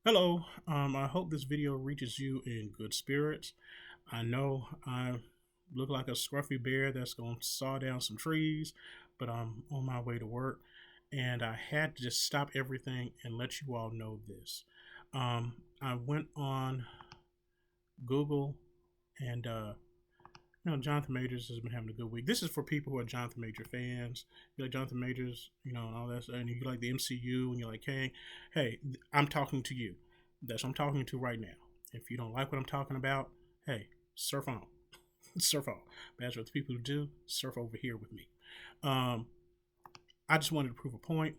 Hello, I hope this video reaches you in good spirits. I know I look like a scruffy bear that's going to saw down some trees, but I'm on my way to work and I had to just stop everything and let you all know this. I went on Google and Jonathan Majors has been having a good week. This is for people who are Jonathan Major fans. You like Jonathan Majors, and all that stuff, and you like the MCU, and you like Kang. Hey, I'm talking to you. That's what I'm talking to right now. If you don't like what I'm talking about, hey, surf on. Surf on. But as for the people who do, surf over here with me. Um, I just wanted to prove a point.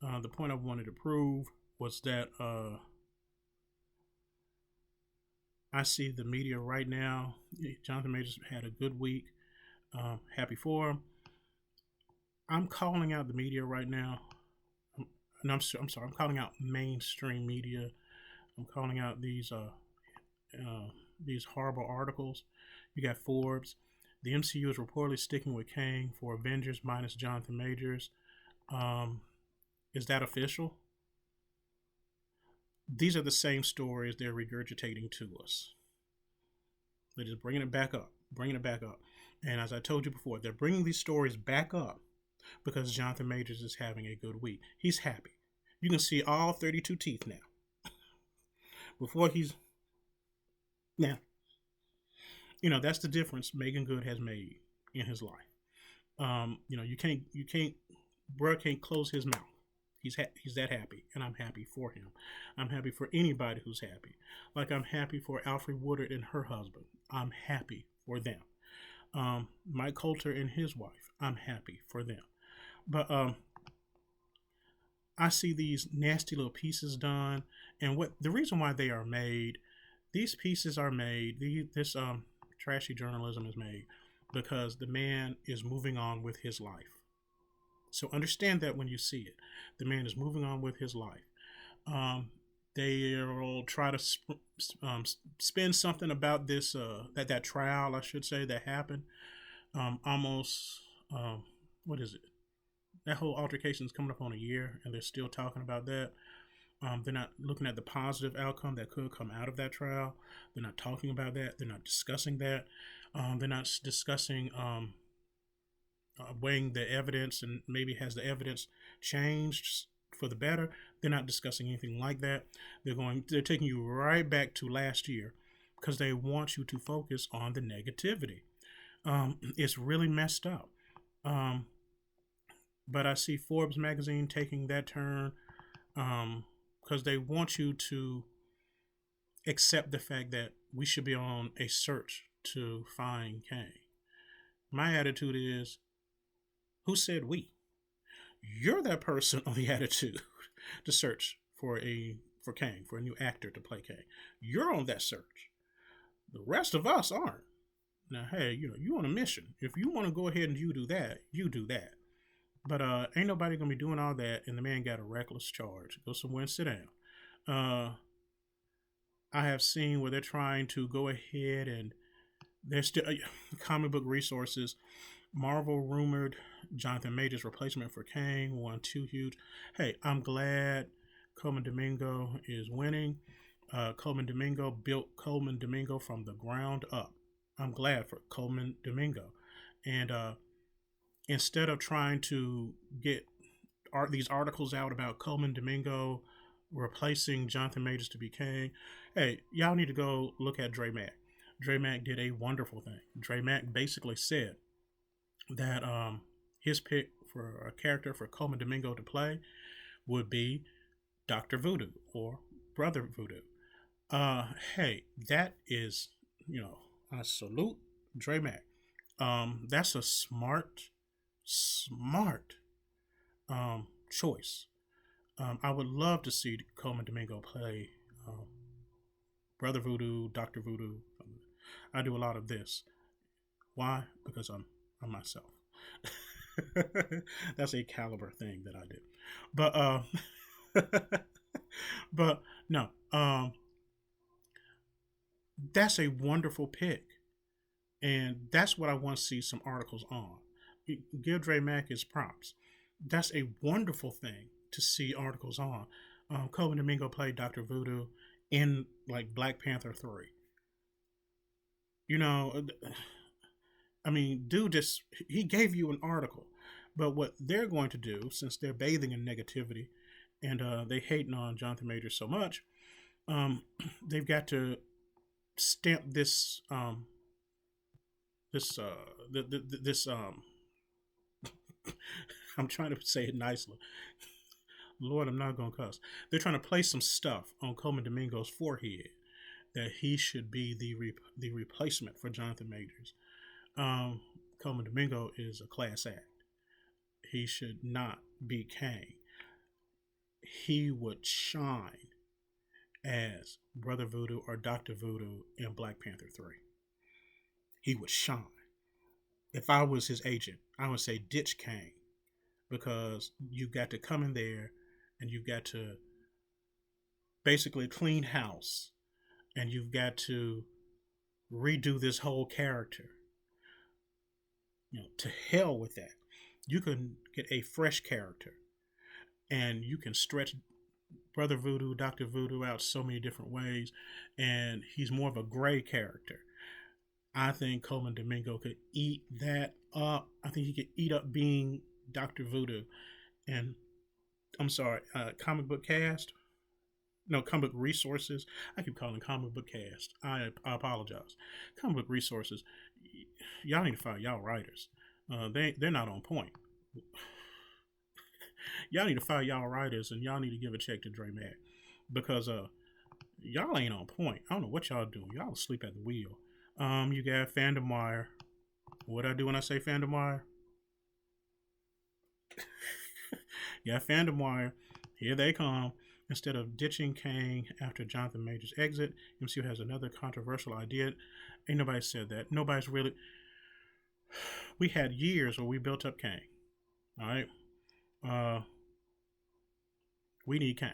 The point I wanted to prove was that I see the media right now. Jonathan Majors had a good week. Happy for him. I'm calling out the media right now. And I'm sorry. I'm calling out mainstream media. I'm calling out these horrible articles. You got Forbes. The MCU is reportedly sticking with Kang for Avengers minus Jonathan Majors. Is that official? These are the same stories they're regurgitating to us. They're just bringing it back up, And as I told you before, they're bringing these stories back up because Jonathan Majors is having a good week. He's happy. You can see all 32 teeth now. Before he's now, that's the difference Meagan Good has made in his life. Bro can't close his mouth. He's that happy, and I'm happy for him. I'm happy for anybody who's happy. Like I'm happy for Alfre Woodard and her husband. I'm happy for them. Mike Coulter and his wife. I'm happy for them. But I see these nasty little pieces done, and what the reason why they are made, these pieces are made. This trashy journalism is made because the man is moving on with his life. So understand that when you see it, the man is moving on with his life. They'll try to spin something about this that trial, I should say, that happened. What is it? That whole altercation is coming up on a year, and they're still talking about that. They're not looking at the positive outcome that could come out of that trial. They're not talking about that. They're not discussing that. They're not discussing weighing the evidence and maybe has the evidence changed for the better. They're not discussing anything like that. They're taking you right back to last year because they want you to focus on the negativity. It's really messed up. But I see Forbes magazine taking that turn because they want you to accept the fact that we should be on a search to find Kang. My attitude is, who said we? You're that person on the attitude to search for Kang, for a new actor to play Kang. You're on that search. The rest of us aren't. Now, hey, you on a mission. If you want to go ahead and you do that, you do that. But ain't nobody gonna be doing all that, and the man got a reckless charge. Go somewhere and sit down. I have seen where they're trying to go ahead and there's still comic book resources. Marvel rumored Jonathan Majors' replacement for Kang won too huge. Hey, I'm glad Coleman Domingo is winning. Coleman Domingo built Coleman Domingo from the ground up. I'm glad for Coleman Domingo. And instead of trying to get these articles out about Coleman Domingo replacing Jonathan Majors to be Kang, hey, y'all need to go look at Dre Mack. Dre Mack did a wonderful thing. Dre Mack basically said that his pick for a character for Coleman Domingo to play would be Dr. Voodoo or Brother Voodoo. Hey, that is, I salute Dre Mack. That's a smart choice. I would love to see Coleman Domingo play Brother Voodoo, Dr. Voodoo. I do a lot of this. Why? Because I'm myself. That's a caliber thing that I do. But no, that's a wonderful pick, and that's what I want to see some articles on. Give Dre Mack his props. That's a wonderful thing to see articles on. Colman Domingo played Dr. Voodoo in like Black Panther 3. You know, I mean, dude, just he gave you an article, but what they're going to do, since they're bathing in negativity, and they hating on Jonathan Majors so much, um, they've got to stamp this this this I'm trying to say it nicely. Lord, I'm not gonna cuss. They're trying to place some stuff on Coleman Domingo's forehead that he should be the replacement for Jonathan Majors. Coleman Domingo is a class act. He should not be Kang. He would shine as Brother Voodoo or Dr. Voodoo in Black Panther 3. He would shine. If I was his agent, I would say ditch Kang, because you got to come in there and you've got to basically clean house, and you've got to redo this whole character. You know, to hell with that. You can get a fresh character, and you can stretch Brother Voodoo, Dr. Voodoo out so many different ways, and he's more of a gray character. I think Coleman Domingo could eat that up. I think he could eat up being Dr. Voodoo. And I'm sorry, comic book cast? No, comic book resources. I keep calling comic book cast. I apologize. Comic book resources. Y'all need to fire y'all writers. They're not on point. Y'all need to fire y'all writers, and y'all need to give a check to Dre Mack, because y'all ain't on point. I don't know what y'all doing. Y'all asleep at the wheel. You got Fandom Wire. What I do when I say Fandom Wire? Yeah, Fandom Wire. Here they come. Instead of ditching Kang after Jonathan Majors' exit, MCU has another controversial idea. Ain't nobody said that. Nobody's really. We had years where we built up Kang. All right. We need Kang.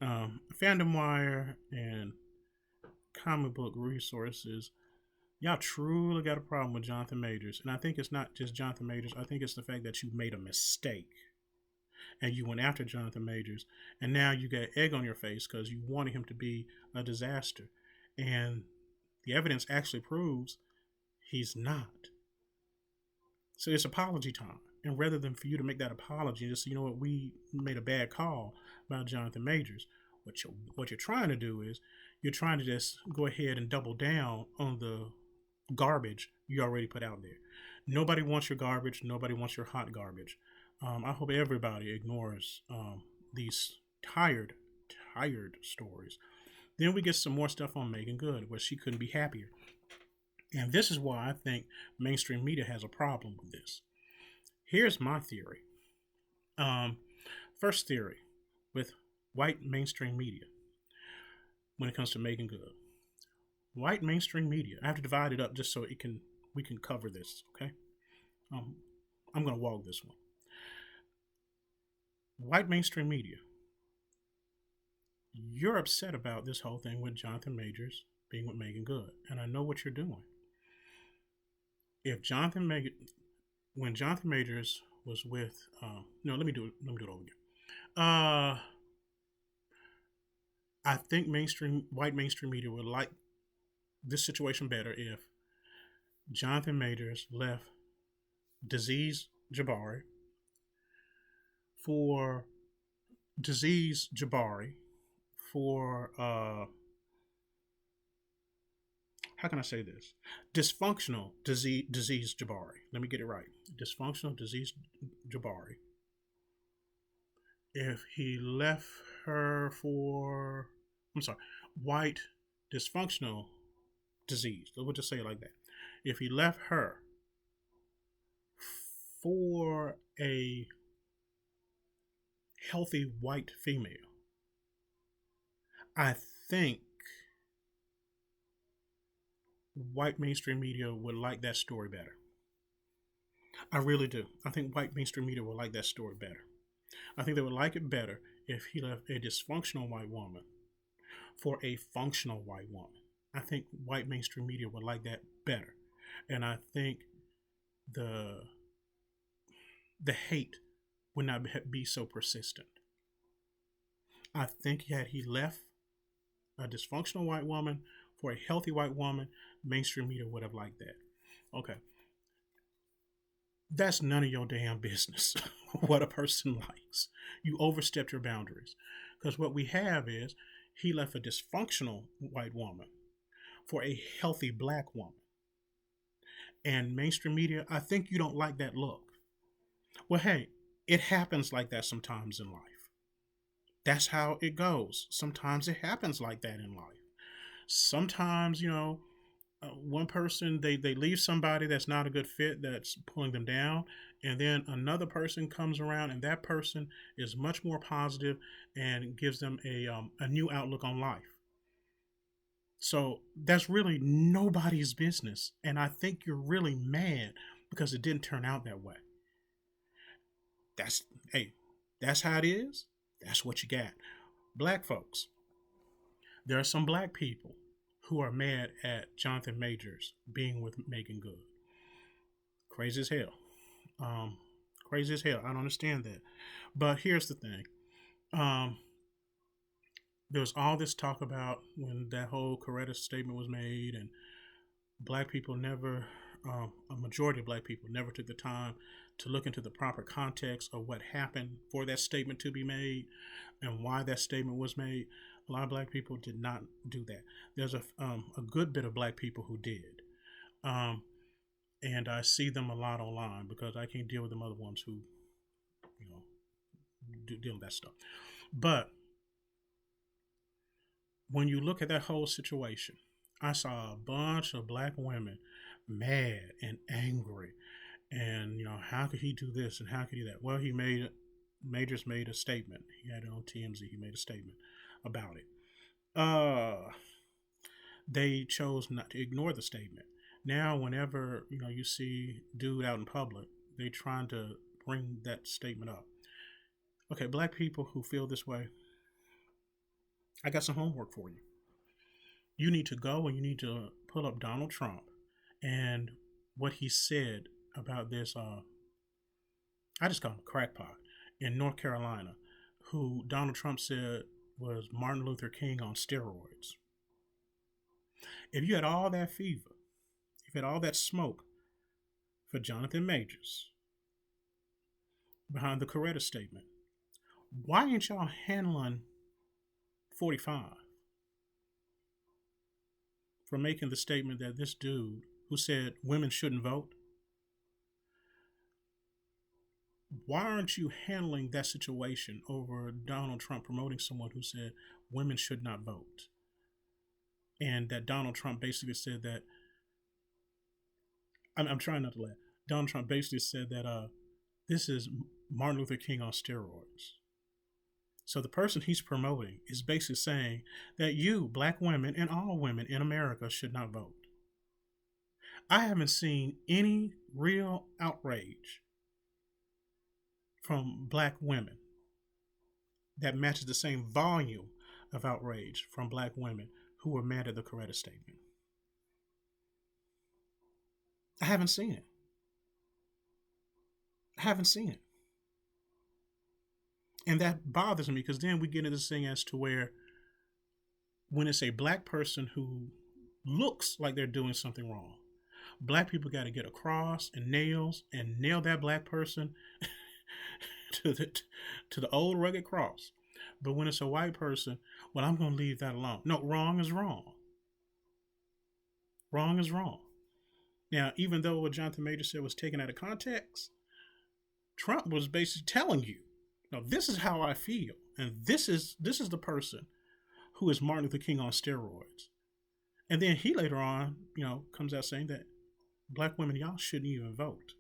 Fandom Wire and comic book resources. Y'all truly got a problem with Jonathan Majors. And I think it's not just Jonathan Majors. I think it's the fact that you made a mistake. And you went after Jonathan Majors. And now you got egg on your face because you wanted him to be a disaster. And the evidence actually proves he's not. So it's apology time. And rather than for you to make that apology, just, you know what, we made a bad call about Jonathan Majors. What you're trying to do is you're trying to just go ahead and double down on the garbage you already put out there. Nobody wants your garbage. Nobody wants your hot garbage. I hope everybody ignores these tired stories. Then we get some more stuff on Meagan Good, where she couldn't be happier. And this is why I think mainstream media has a problem with this. Here's my theory. First theory with white mainstream media when it comes to Meagan Good. White mainstream media. I have to divide it up just so we can cover this, okay? I'm going to walk this one. White mainstream media. You're upset about this whole thing with Jonathan Majors being with Meagan Good, and I know what you're doing. When Jonathan Majors was with, let me do it over again. I think white mainstream media would like this situation better if Jonathan Majors left Disease Jabari for how can I say this? Dysfunctional disease Jabari. Let me get it right. Dysfunctional disease Jabari. If he left her for, white dysfunctional disease. We'll just say it like that. If he left her for a healthy white female, I think white mainstream media would like that story better. I really do. I think white mainstream media would like that story better. I think they would like it better if he left a dysfunctional white woman for a functional white woman. I think white mainstream media would like that better. And I think the hate would not be so persistent. I think had he left a dysfunctional white woman for a healthy white woman, mainstream media would have liked that. Okay. That's none of your damn business what a person likes. You overstepped your boundaries. Because what we have is he left a dysfunctional white woman for a healthy black woman. And mainstream media, I think you don't like that look. Well, hey, it happens like that sometimes in life. That's how it goes. Sometimes it happens like that in life. Sometimes, one person, they leave somebody that's not a good fit, that's pulling them down, and then another person comes around, and that person is much more positive and gives them a new outlook on life. So that's really nobody's business, and I think you're really mad because it didn't turn out that way. That's how it is. That's what you got. Black folks, there are some black people who are mad at Jonathan Majors being with Meagan Good. Crazy as hell. Crazy as hell. I don't understand that. But here's the thing. There was all this talk about when that whole Coretta statement was made, and black people never, a majority of black people never took the time to look into the proper context of what happened for that statement to be made and why that statement was made. A lot of black people did not do that. There's a good bit of black people who did. And I see them a lot online because I can't deal with them other ones who, deal with that stuff. But when you look at that whole situation, I saw a bunch of black women mad and angry. And, how could he do this and how could he do that? Well, Majors made a statement. He had it on TMZ. He made a statement about it. They chose not to ignore the statement. Now, whenever, you see dude out in public, they trying to bring that statement up. Okay, black people who feel this way, I got some homework for you. You need to go and you need to pull up Donald Trump and what he said about this, I just call him a crackpot, in North Carolina, who Donald Trump said was Martin Luther King on steroids. If you had all that fever, if you had all that smoke for Jonathan Majors behind the Coretta statement, why ain't y'all handling 45 for making the statement that this dude who said women shouldn't vote, why aren't you handling that situation over Donald Trump promoting someone who said women should not vote? And that Donald Trump basically said that, I'm trying not to laugh. Donald Trump basically said that this is Martin Luther King on steroids. So the person he's promoting is basically saying that you, black women, and all women in America should not vote. I haven't seen any real outrage from black women that matches the same volume of outrage from black women who were mad at the Coretta statement. I haven't seen it. I haven't seen it. And that bothers me because then we get into this thing as to where when it's a black person who looks like they're doing something wrong, black people got to get a cross and nails and nail that black person to the old rugged cross. But when it's a white person, well, I'm going to leave that alone. No, wrong is wrong. Wrong is wrong. Now, even though what Jonathan Majors said was taken out of context, Trump was basically telling you, no, this is how I feel. And this is the person who is Martin Luther King on steroids. And then he later on, comes out saying that black women, y'all shouldn't even vote.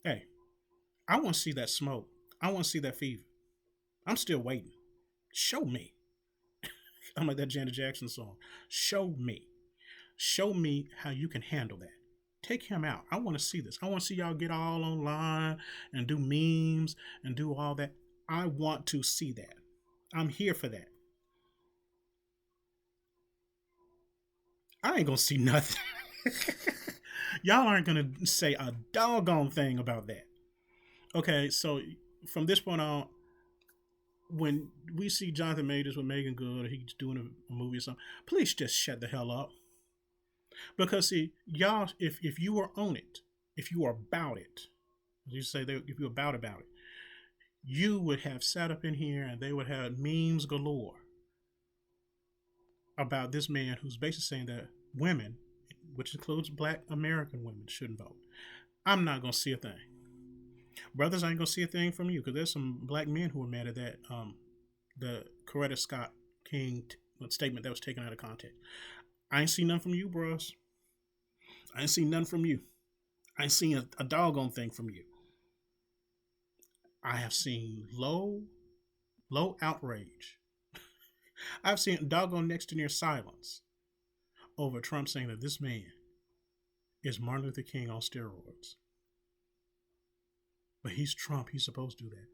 Hey, I want to see that smoke. I want to see that fever. I'm still waiting. Show me. I'm like that Janet Jackson song. Show me. Show me how you can handle that. Take him out. I want to see this. I want to see y'all get all online and do memes and do all that. I want to see that. I'm here for that. I ain't going to see nothing. Y'all aren't going to say a doggone thing about that. Okay, so from this point on, when we see Jonathan Majors with Meagan Good, or he's doing a movie or something, please just shut the hell up. Because see, y'all, if you were on it, if you were about it, as you say, if you were about it, you would have sat up in here and they would have memes galore about this man who's basically saying that women, which includes Black American women, shouldn't vote. I'm not gonna see a thing. Brothers ain't gonna see a thing from you, because there's some Black men who are mad at that. The Coretta Scott King statement that was taken out of context. I ain't seen none from you, bros. I ain't seen none from you. I ain't seen a doggone thing from you. I have seen low outrage. I've seen doggone next to near silence over Trump saying that this man is Martin Luther King on steroids. But he's Trump. He's supposed to do that.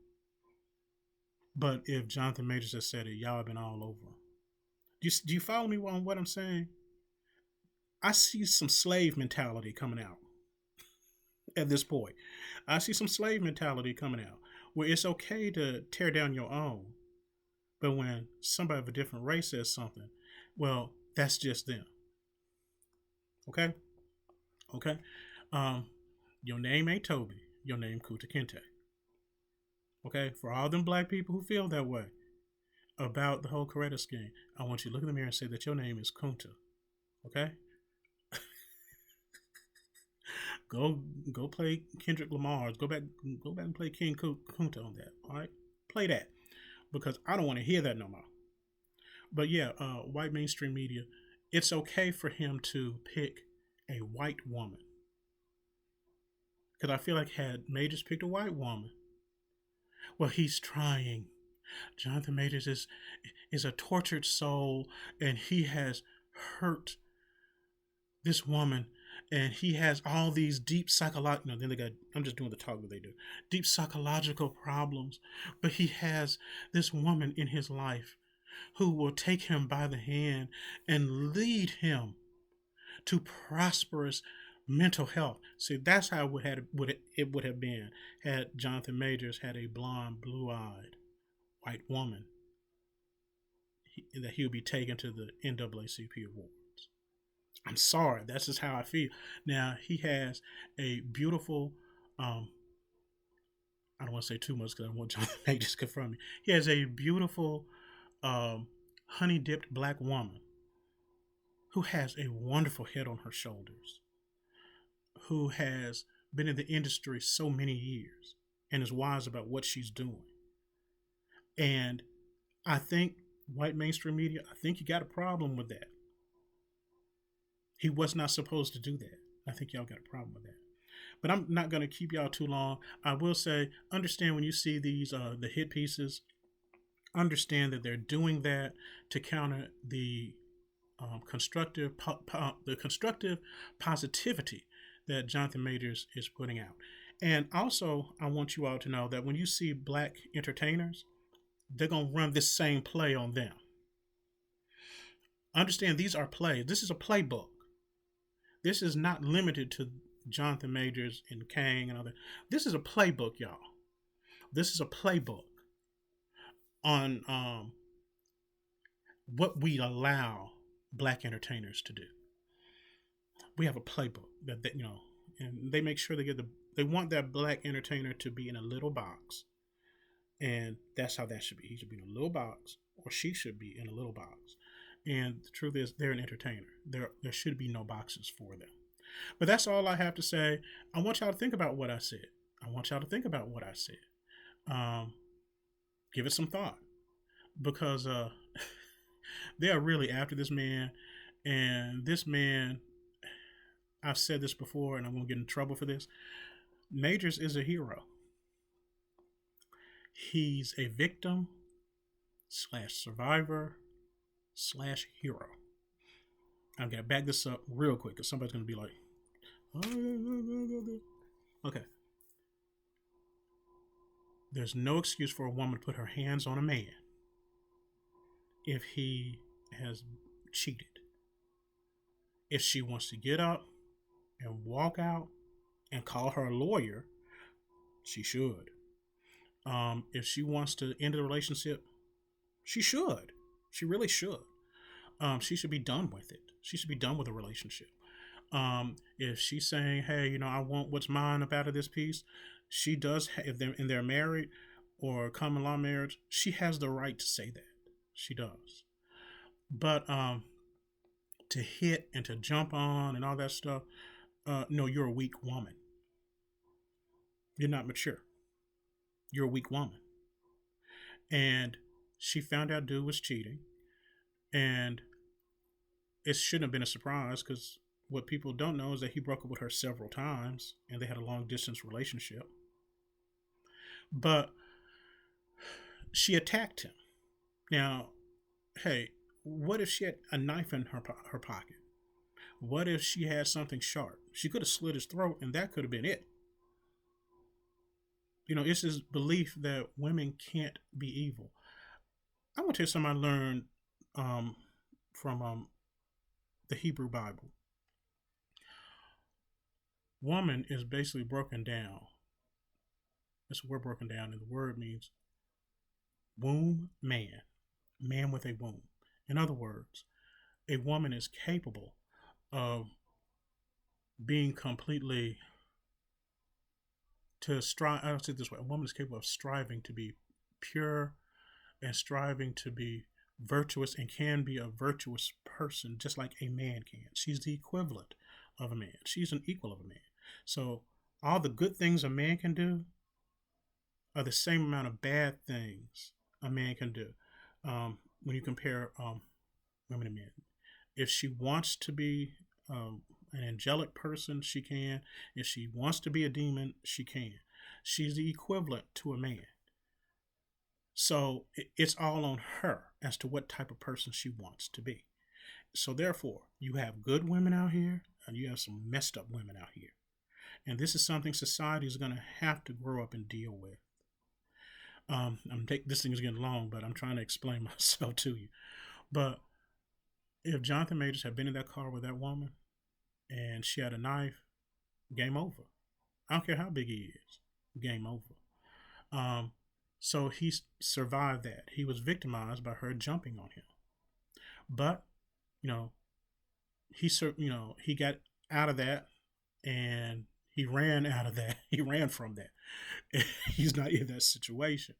But if Jonathan Majors has said it, y'all have been all over. Do you follow me on what I'm saying? I see some slave mentality coming out at this point. I see some slave mentality coming out where it's okay to tear down your own. But when somebody of a different race says something, well, that's just them. Okay? Okay? Your name ain't Toby. Your name Kuta Kinte. Okay? For all them Black people who feel that way about the whole Coretta scheme, I want you to look in the mirror and say that your name is Kunta. Okay? Go play Kendrick Lamar's. Go back and play King Kunta on that. All right? Play that. Because I don't want to hear that no more. But yeah, white mainstream media, it's okay for him to pick a white woman. Because I feel like had Majors picked a white woman, well, he's trying. Jonathan Majors is a tortured soul, and he has hurt this woman, and he has all these deep psychological, then they got, I'm just doing the talk that they do, deep psychological problems, but he has this woman in his life who will take him by the hand and lead him to prosperous mental health. See, that's how it would have been had Jonathan Majors had a blonde, blue-eyed white woman that he would be taken to the NAACP Awards. I'm sorry, that's just how I feel. Now, he has a beautiful, I don't want to say too much because I want Jonathan Majors to confront me. He has a beautiful, honey-dipped Black woman who has a wonderful head on her shoulders, who has been in the industry so many years and is wise about what she's doing. And I think white mainstream media, I think you got a problem with that. He was not supposed to do that. I think y'all got a problem with that. But I'm not going to keep y'all too long. I will say, understand when you see these, the hit pieces, understand that they're doing that to counter the constructive positivity that Jonathan Majors is putting out. And also, I want you all to know that when you see Black entertainers, they're going to run this same play on them. Understand, these are plays. This is a playbook. This is not limited to Jonathan Majors and Kang and other. This is a playbook, y'all. This is a playbook on what we allow Black entertainers to do. We have a playbook that and they make sure they want that Black entertainer to be in a little box, and that's how that should be. He should be in a little box, or she should be in a little box. And the truth is, they're an entertainer. There should be no boxes for them. But that's all I have to say. I want y'all to think about what I said. Give it some thought, because they are really after this man. And this man, I've said this before, and I'm going to get in trouble for this. Majors is a hero. He's a victim / survivor / hero. I'm going to back this up real quick because somebody's going to be like, okay. There's no excuse for a woman to put her hands on a man if he has cheated. If she wants to get up and walk out and call her a lawyer, she should. If she wants to end the relationship, she should. She really should. She should be done with it. She should be done with a relationship. If she's saying, "Hey, I want what's mine up out of this piece," she does. If they're married or common law marriage, she has the right to say that. She does. But to hit and to jump on and all that stuff, no, you're a weak woman. You're not mature. You're a weak woman. And she found out dude was cheating, and it shouldn't have been a surprise because what people don't know is that he broke up with her several times and they had a long distance relationship. But she attacked him. Now, hey, what if she had a knife in her pocket? What if she had something sharp? She could have slit his throat and that could have been it. It's this belief that women can't be evil. I want to tell you something I learned from the Hebrew Bible. Woman is basically broken down. It's a word broken down, and the word means womb man, man with a womb. In other words, a woman is capable of being completely to strive. I'll say it this way: a woman is capable of striving to be pure and striving to be virtuous and can be a virtuous person just like a man can. She's the equivalent of a man. She's an equal of a man. So all the good things a man can do are the same amount of bad things a man can do. When you compare women and men, if she wants to be an angelic person, she can. If she wants to be a demon, she can. She's the equivalent to a man. So it's all on her as to what type of person she wants to be. So therefore, you have good women out here and you have some messed up women out here. And this is something society is going to have to grow up and deal with. This thing is getting long, but I'm trying to explain myself to you. But if Jonathan Majors had been in that car with that woman and she had a knife, game over. I don't care how big he is, game over. So he survived that. He was victimized by her jumping on him. But, he got out of that and he ran out of that. He ran from that. He's not in that situation.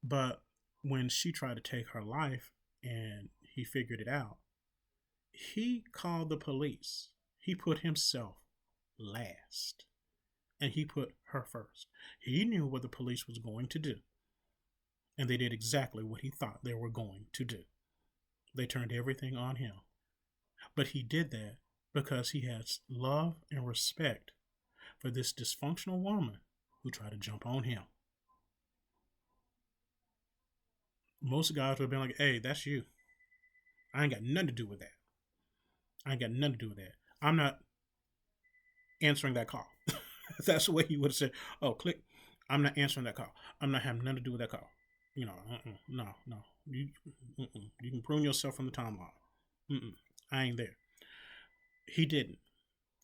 But when she tried to take her life and he figured it out, he called the police. He put himself last and he put her first. He knew what the police was going to do. And they did exactly what he thought they were going to do. They turned everything on him. But he did that because he has love and respect for this dysfunctional woman who tried to jump on him. Most guys would have been like, "Hey, that's you. I ain't got nothing to do with that. I ain't got nothing to do with that. I'm not answering that call." That's the way he would have said, "Oh, click. I'm not answering that call. I'm not having nothing to do with that call." No. You can prune yourself from the timeline. I ain't there. He didn't.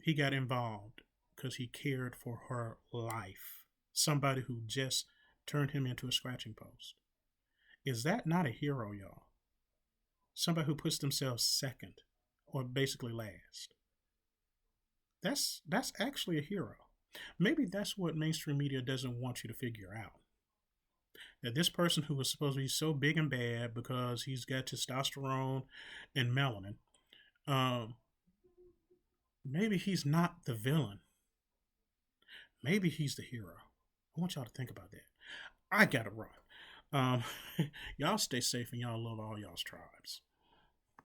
He got involved because he cared for her life. Somebody who just turned him into a scratching post. Is that not a hero, y'all? Somebody who puts themselves second or basically last. That's actually a hero. Maybe that's what mainstream media doesn't want you to figure out. That this person who was supposed to be so big and bad because he's got testosterone and melanin, maybe he's not the villain. Maybe he's the hero. I want y'all to think about that. I gotta run. Y'all stay safe and y'all love all y'all's tribes.